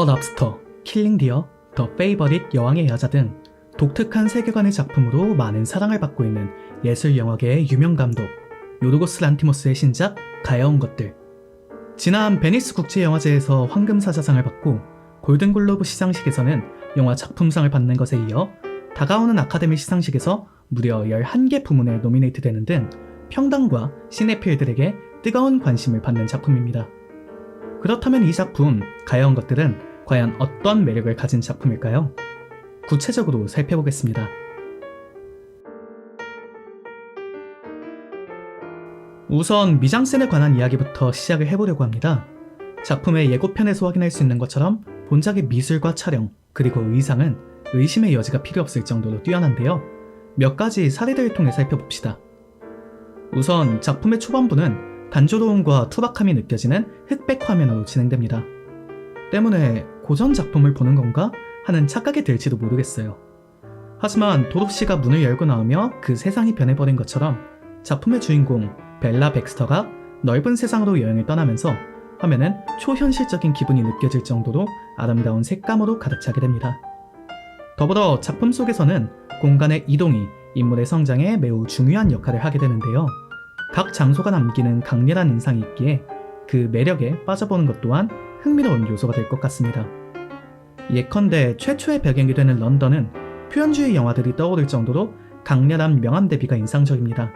더 랍스터, 킬링 디어, 더 페이버릿 여왕의 여자 등 독특한 세계관의 작품으로 많은 사랑을 받고 있는 예술 영화계의 유명 감독 요르고스 란티모스의 신작 가여운 것들. 지난 베니스 국제영화제에서 황금사자상을 받고 골든글로브 시상식에서는 영화 작품상을 받는 것에 이어 다가오는 아카데미 시상식에서 무려 11개 부문에 노미네이트 되는 등 평당과 시네필들에게 뜨거운 관심을 받는 작품입니다. 그렇다면 이 작품 가여운 것들은 과연 어떤 매력을 가진 작품일까요? 구체적으로 살펴보겠습니다. 우선 미장센에 관한 이야기부터 시작을 해보려고 합니다. 작품의 예고편에서 확인할 수 있는 것처럼 본작의 미술과 촬영, 그리고 의상은 의심의 여지가 필요 없을 정도로 뛰어난데요. 몇 가지 사례들을 통해 살펴봅시다. 우선 작품의 초반부는 단조로움과 투박함이 느껴지는 흑백 화면으로 진행됩니다. 때문에 고전 작품을 보는 건가 하는 착각이 들지도 모르겠어요. 하지만 도로시가 문을 열고 나오며 그 세상이 변해버린 것처럼 작품의 주인공 벨라 백스터가 넓은 세상으로 여행을 떠나면서 화면은 초현실적인 기분이 느껴질 정도로 아름다운 색감으로 가득 차게 됩니다. 더불어 작품 속에서는 공간의 이동이 인물의 성장에 매우 중요한 역할을 하게 되는데요. 각 장소가 남기는 강렬한 인상이 있기에 그 매력에 빠져보는 것 또한 흥미로운 요소가 될 것 같습니다. 예컨대 최초의 배경이 되는 런던은 표현주의 영화들이 떠오를 정도로 강렬한 명암 대비가 인상적입니다.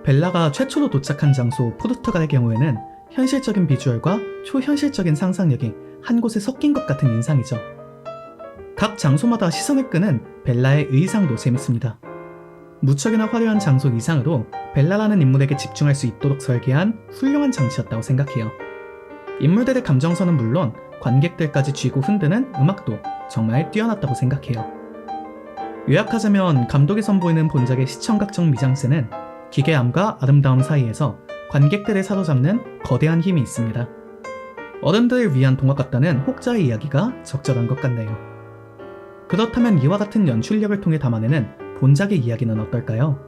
벨라가 최초로 도착한 장소 포르투갈의 경우에는 현실적인 비주얼과 초현실적인 상상력이 한 곳에 섞인 것 같은 인상이죠. 각 장소마다 시선을 끄는 벨라의 의상도 재밌습니다. 무척이나 화려한 장소 의상으로 벨라라는 인물에게 집중할 수 있도록 설계한 훌륭한 장치였다고 생각해요. 인물들의 감정선은 물론 관객들까지 쥐고 흔드는 음악도 정말 뛰어났다고 생각해요. 요약하자면 감독이 선보이는 본작의 시청각적 미장센은 기괴함과 아름다움 사이에서 관객들을 사로잡는 거대한 힘이 있습니다. 어른들을 위한 동화 같다는 혹자의 이야기가 적절한 것 같네요. 그렇다면 이와 같은 연출력을 통해 담아내는 본작의 이야기는 어떨까요?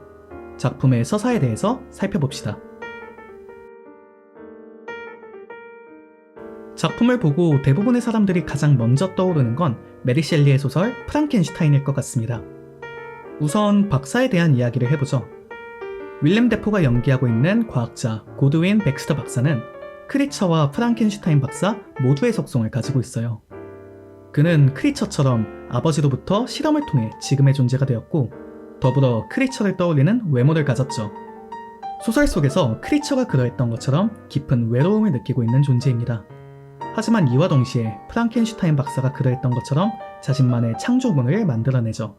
작품의 서사에 대해서 살펴봅시다. 작품을 보고 대부분의 사람들이 가장 먼저 떠오르는 건 메리 셸리의 소설 프랑켄슈타인일 것 같습니다. 우선 박사에 대한 이야기를 해보죠. 윌렘 데포가 연기하고 있는 과학자 고드윈 백스터 박사는 크리처와 프랑켄슈타인 박사 모두의 속성을 가지고 있어요. 그는 크리처처럼 아버지로부터 실험을 통해 지금의 존재가 되었고, 더불어 크리처를 떠올리는 외모를 가졌죠. 소설 속에서 크리처가 그러했던 것처럼 깊은 외로움을 느끼고 있는 존재입니다. 하지만 이와 동시에 프랑켄슈타인 박사가 그러했던 것처럼 자신만의 창조물을 만들어내죠.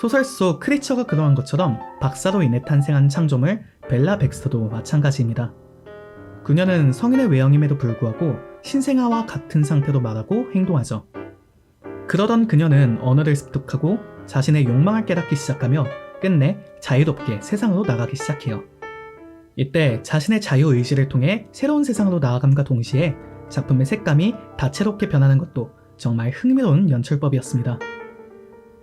소설 속 크리처가 그러한 것처럼 박사로 인해 탄생한 창조물 벨라 백스터도 마찬가지입니다. 그녀는 성인의 외형임에도 불구하고 신생아와 같은 상태로 말하고 행동하죠. 그러던 그녀는 언어를 습득하고 자신의 욕망을 깨닫기 시작하며 끝내 자유롭게 세상으로 나가기 시작해요. 이때 자신의 자유의지를 통해 새로운 세상으로 나아감과 동시에 작품의 색감이 다채롭게 변하는 것도 정말 흥미로운 연출법이었습니다.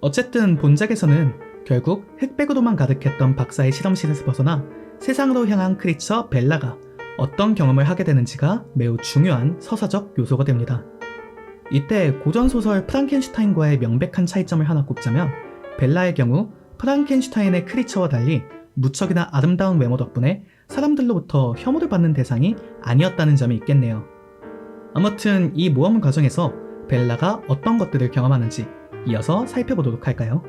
어쨌든 본작에서는 결국 흑백으로만 가득했던 박사의 실험실에서 벗어나 세상으로 향한 크리처 벨라가 어떤 경험을 하게 되는지가 매우 중요한 서사적 요소가 됩니다. 이때 고전소설 프랑켄슈타인과의 명백한 차이점을 하나 꼽자면 벨라의 경우 프랑켄슈타인의 크리처와 달리 무척이나 아름다운 외모 덕분에 사람들로부터 혐오를 받는 대상이 아니었다는 점이 있겠네요. 아무튼 이 모험 과정에서 벨라가 어떤 것들을 경험하는지 이어서 살펴보도록 할까요?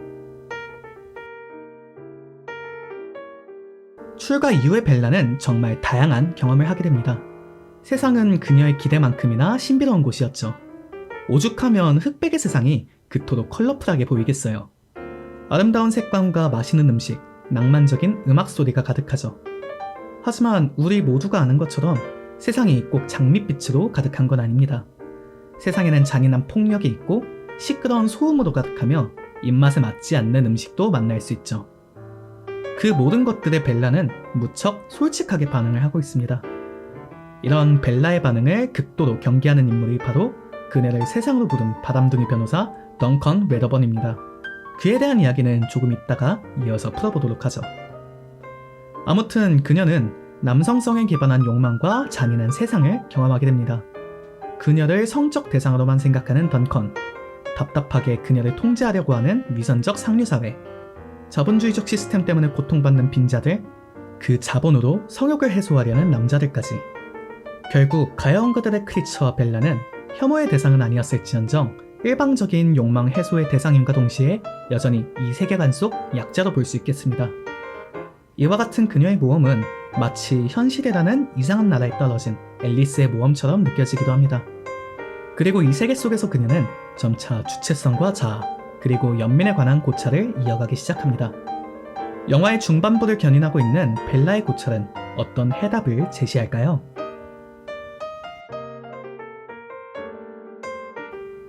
출가 이후의 벨라는 정말 다양한 경험을 하게 됩니다. 세상은 그녀의 기대만큼이나 신비로운 곳이었죠. 오죽하면 흑백의 세상이 그토록 컬러풀하게 보이겠어요. 아름다운 색감과 맛있는 음식, 낭만적인 음악 소리가 가득하죠. 하지만 우리 모두가 아는 것처럼 세상이 꼭 장밋빛으로 가득한 건 아닙니다. 세상에는 잔인한 폭력이 있고 시끄러운 소음으로 가득하며 입맛에 맞지 않는 음식도 만날 수 있죠. 그 모든 것들에 벨라는 무척 솔직하게 반응을 하고 있습니다. 이런 벨라의 반응을 극도로 경계하는 인물이 바로 그녀를 세상으로 부른 바람둥이 변호사 덩컨 웨더번입니다. 그에 대한 이야기는 조금 있다가 이어서 풀어보도록 하죠. 아무튼 그녀는 남성성에 기반한 욕망과 잔인한 세상을 경험하게 됩니다. 그녀를 성적 대상으로만 생각하는 던컨, 답답하게 그녀를 통제하려고 하는 위선적 상류사회, 자본주의적 시스템 때문에 고통받는 빈자들, 그 자본으로 성욕을 해소하려는 남자들까지. 결국 가여운 그들의 크리처와 벨라는 혐오의 대상은 아니었을지언정 일방적인 욕망 해소의 대상임과 동시에 여전히 이 세계관 속 약자로 볼 수 있겠습니다. 이와 같은 그녀의 모험은 마치 현실이라는 이상한 나라에 떨어진 앨리스의 모험처럼 느껴지기도 합니다. 그리고 이 세계 속에서 그녀는 점차 주체성과 자아, 그리고 연민에 관한 고찰을 이어가기 시작합니다. 영화의 중반부를 견인하고 있는 벨라의 고찰은 어떤 해답을 제시할까요?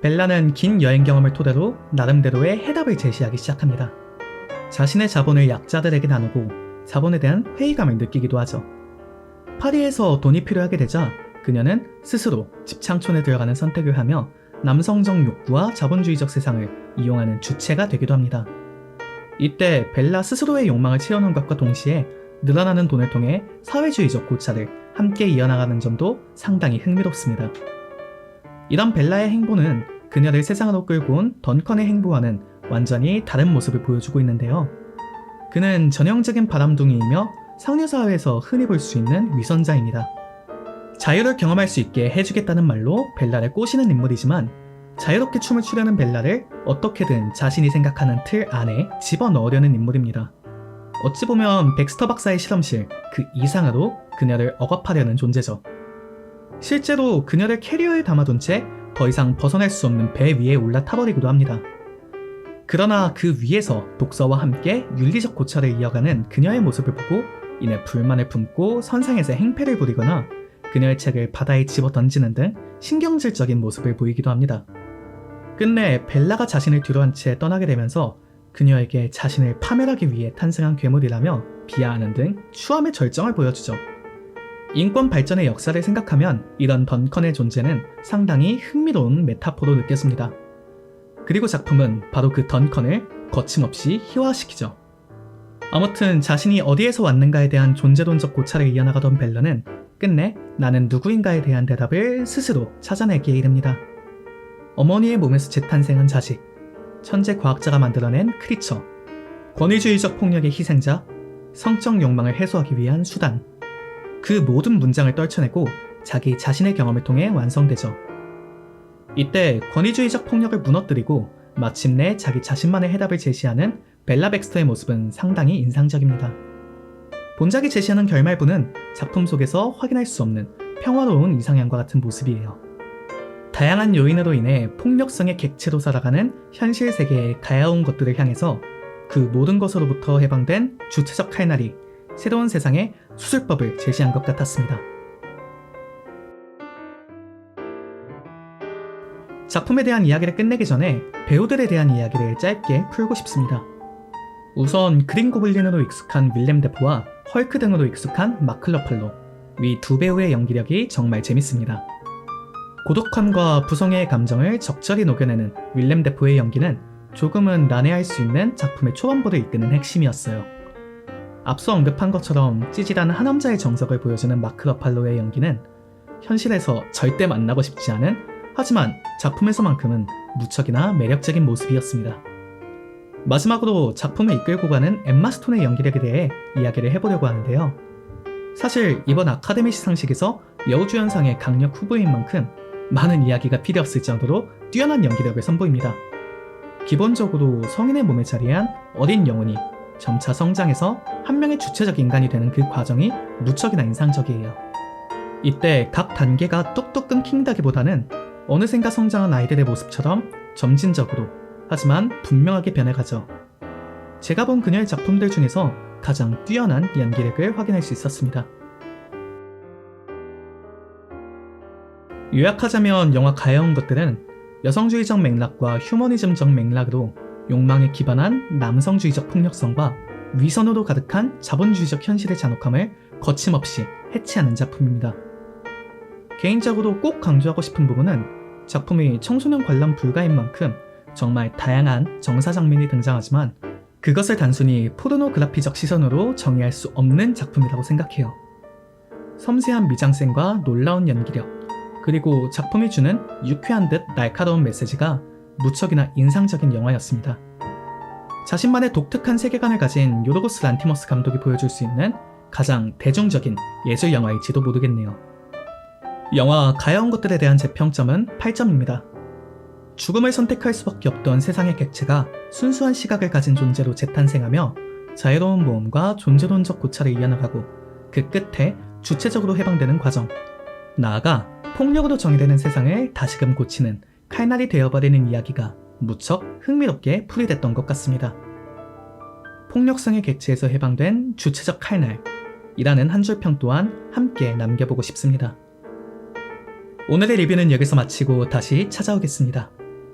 벨라는 긴 여행 경험을 토대로 나름대로의 해답을 제시하기 시작합니다. 자신의 자본을 약자들에게 나누고 자본에 대한 회의감을 느끼기도 하죠. 파리에서 돈이 필요하게 되자 그녀는 스스로 집창촌에 들어가는 선택을 하며 남성적 욕구와 자본주의적 세상을 이용하는 주체가 되기도 합니다. 이때 벨라 스스로의 욕망을 채우는 것과 동시에 늘어나는 돈을 통해 사회주의적 고찰을 함께 이어나가는 점도 상당히 흥미롭습니다. 이런 벨라의 행보는 그녀를 세상으로 끌고 온 던컨의 행보와는 완전히 다른 모습을 보여주고 있는데요. 그는 전형적인 바람둥이이며 상류사회에서 흔히 볼 수 있는 위선자입니다. 자유를 경험할 수 있게 해주겠다는 말로 벨라를 꼬시는 인물이지만 자유롭게 춤을 추려는 벨라를 어떻게든 자신이 생각하는 틀 안에 집어넣으려는 인물입니다. 어찌 보면 백스터 박사의 실험실 그 이상으로 그녀를 억압하려는 존재죠. 실제로 그녀를 캐리어에 담아둔 채 더 이상 벗어날 수 없는 배 위에 올라타버리기도 합니다. 그러나 그 위에서 독서와 함께 윤리적 고찰을 이어가는 그녀의 모습을 보고 이내 불만을 품고 선상에서 행패를 부리거나 그녀의 책을 바다에 집어 던지는 등 신경질적인 모습을 보이기도 합니다. 끝내 벨라가 자신을 뒤로한 채 떠나게 되면서 그녀에게 자신을 파멸하기 위해 탄생한 괴물이라며 비하하는 등 추함의 절정을 보여주죠. 인권 발전의 역사를 생각하면 이런 던컨의 존재는 상당히 흥미로운 메타포로 느껴집니다. 그리고 작품은 바로 그 던컨을 거침없이 희화시키죠. 아무튼 자신이 어디에서 왔는가에 대한 존재론적 고찰을 이어나가던 벨라는 끝내 나는 누구인가에 대한 대답을 스스로 찾아내기에 이릅니다. 어머니의 몸에서 재탄생한 자식, 천재 과학자가 만들어낸 크리처, 권위주의적 폭력의 희생자, 성적 욕망을 해소하기 위한 수단, 그 모든 문장을 떨쳐내고 자기 자신의 경험을 통해 완성되죠. 이때 권위주의적 폭력을 무너뜨리고 마침내 자기 자신만의 해답을 제시하는 벨라 백스터의 모습은 상당히 인상적입니다. 본작이 제시하는 결말부는 작품 속에서 확인할 수 없는 평화로운 이상향과 같은 모습이에요. 다양한 요인으로 인해 폭력성의 객체로 살아가는 현실 세계의 가야운 것들을 향해서 그 모든 것으로부터 해방된 주체적 칼날이 새로운 세상의 수술법을 제시한 것 같았습니다. 작품에 대한 이야기를 끝내기 전에 배우들에 대한 이야기를 짧게 풀고 싶습니다. 우선 그린 고블린으로 익숙한 윌렘 데포와 헐크 등으로 익숙한 마크 러팔로, 위 두 배우의 연기력이 정말 재밌습니다. 고독함과 부성애의 감정을 적절히 녹여내는 윌렘 데포의 연기는 조금은 난해할 수 있는 작품의 초반부를 이끄는 핵심이었어요. 앞서 언급한 것처럼 찌질한 한 남자의 정석을 보여주는 마크 러팔로의 연기는 현실에서 절대 만나고 싶지 않은, 하지만 작품에서만큼은 무척이나 매력적인 모습이었습니다. 마지막으로 작품을 이끌고 가는 엠마 스톤의 연기력에 대해 이야기를 해보려고 하는데요. 사실 이번 아카데미 시상식에서 여우주연상의 강력 후보인 만큼 많은 이야기가 필요 없을 정도로 뛰어난 연기력을 선보입니다. 기본적으로 성인의 몸에 자리한 어린 영혼이 점차 성장해서 한 명의 주체적 인간이 되는 그 과정이 무척이나 인상적이에요. 이때 각 단계가 뚝뚝 끊긴다기보다는 어느샌가 성장한 아이들의 모습처럼 점진적으로 하지만 분명하게 변해가죠. 제가 본 그녀의 작품들 중에서 가장 뛰어난 연기력을 확인할 수 있었습니다. 요약하자면 영화 가여운 것들은 여성주의적 맥락과 휴머니즘적 맥락으로 욕망에 기반한 남성주의적 폭력성과 위선으로 가득한 자본주의적 현실의 잔혹함을 거침없이 해치하는 작품입니다. 개인적으로 꼭 강조하고 싶은 부분은 작품이 청소년 관람 불가인 만큼 정말 다양한 정사 장면이 등장하지만 그것을 단순히 포르노그라피적 시선으로 정의할 수 없는 작품이라고 생각해요. 섬세한 미장센과 놀라운 연기력, 그리고 작품이 주는 유쾌한 듯 날카로운 메시지가 무척이나 인상적인 영화였습니다. 자신만의 독특한 세계관을 가진 요르고스 란티머스 감독이 보여줄 수 있는 가장 대중적인 예술 영화일지도 모르겠네요. 영화 가여운 것들에 대한 제 평점은 8점입니다. 죽음을 선택할 수밖에 없던 세상의 객체가 순수한 시각을 가진 존재로 재탄생하며 자유로운 모험과 존재론적 고찰을 이어나가고 그 끝에 주체적으로 해방되는 과정, 나아가 폭력으로 정의되는 세상을 다시금 고치는 칼날이 되어버리는 이야기가 무척 흥미롭게 풀이됐던 것 같습니다. 폭력성의 객체에서 해방된 주체적 칼날이라는 한 줄 평 또한 함께 남겨보고 싶습니다. 오늘의 리뷰는 여기서 마치고 다시 찾아오겠습니다.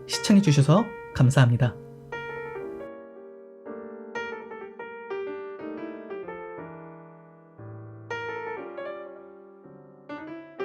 시청해주셔서 감사합니다.